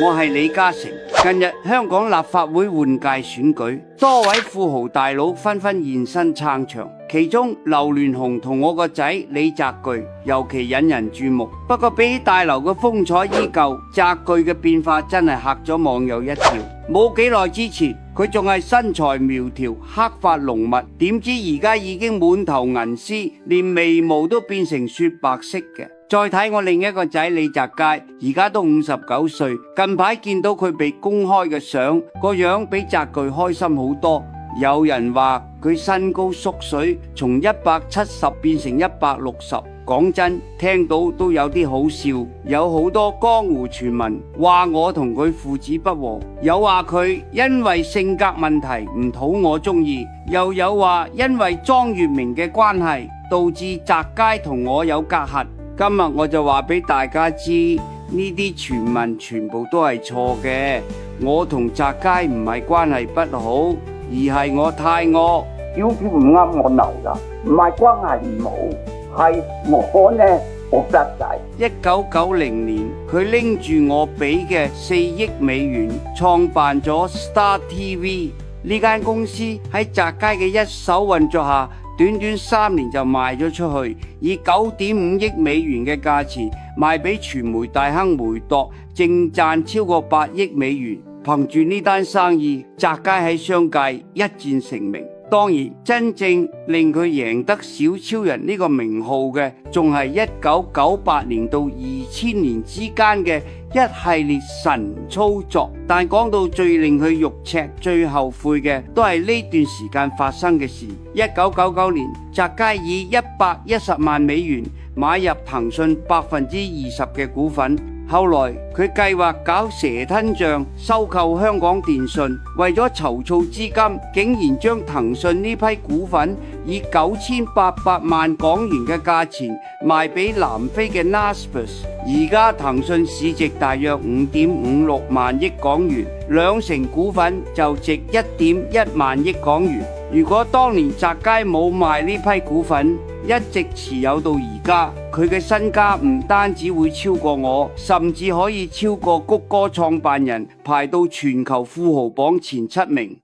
我係李嘉誠。近日香港立法會換屆選舉，多位富豪大佬紛紛現身撐場，其中劉鑾雄同我個仔李澤钜尤其引人注目。不過比起大劉嘅風采依舊，澤钜嘅變化真係嚇咗網友一跳。冇幾耐之前，佢仲係身材苗條、黑髮濃密，點知而家已經滿頭銀絲，連眉毛都變成雪白色嘅。再睇我另一個仔李澤楷，而家都59歲，近排見到佢被公開嘅相，個樣比澤钜開心好多。有人話佢身高縮水，從170變成160。講真，聽到都有啲好笑。有好多江湖傳聞話我同佢父子不和，有話佢因為性格問題唔討我中意，又有話因為莊月明嘅關係導致澤楷同我有隔閡。今日我就話俾大家知，呢啲傳聞全部都係錯嘅。我同澤楷唔係關係不好，而係我太餓。條橋唔啱我流噶，唔係關係唔好，係我呢我得滯。1990年，佢拎住我俾嘅4億美元，創辦咗 Star TV 呢間公司。喺澤楷嘅一手運作下，短短3年就賣咗出去，以9.5億美元嘅價錢賣俾傳媒大亨梅鐸，淨賺超過8億美元。憑住呢單生意，澤楷喺商界一戰成名。當然，真正令佢贏得小超人呢個名號嘅，仲係1998年到2000年之間嘅一系列神操作。但講到最令佢肉赤、最後悔嘅，都係呢段時間發生嘅事。1999年，澤楷以110萬美元買入騰訊20%嘅股份。後來佢計劃搞蛇吞象收購香港電訊，為咗籌措資金，竟然將騰訊呢批股份以9800萬港元嘅價錢賣俾南非嘅 Naspers。而家騰訊市值大約5.56萬億港元，2成股份就值1.1萬億港元。如果當年澤楷冇賣呢批股份，一直持有到而家，佢嘅身家唔單止會超過我，甚至可以超過谷歌創辦人，排到全球富豪榜前7名。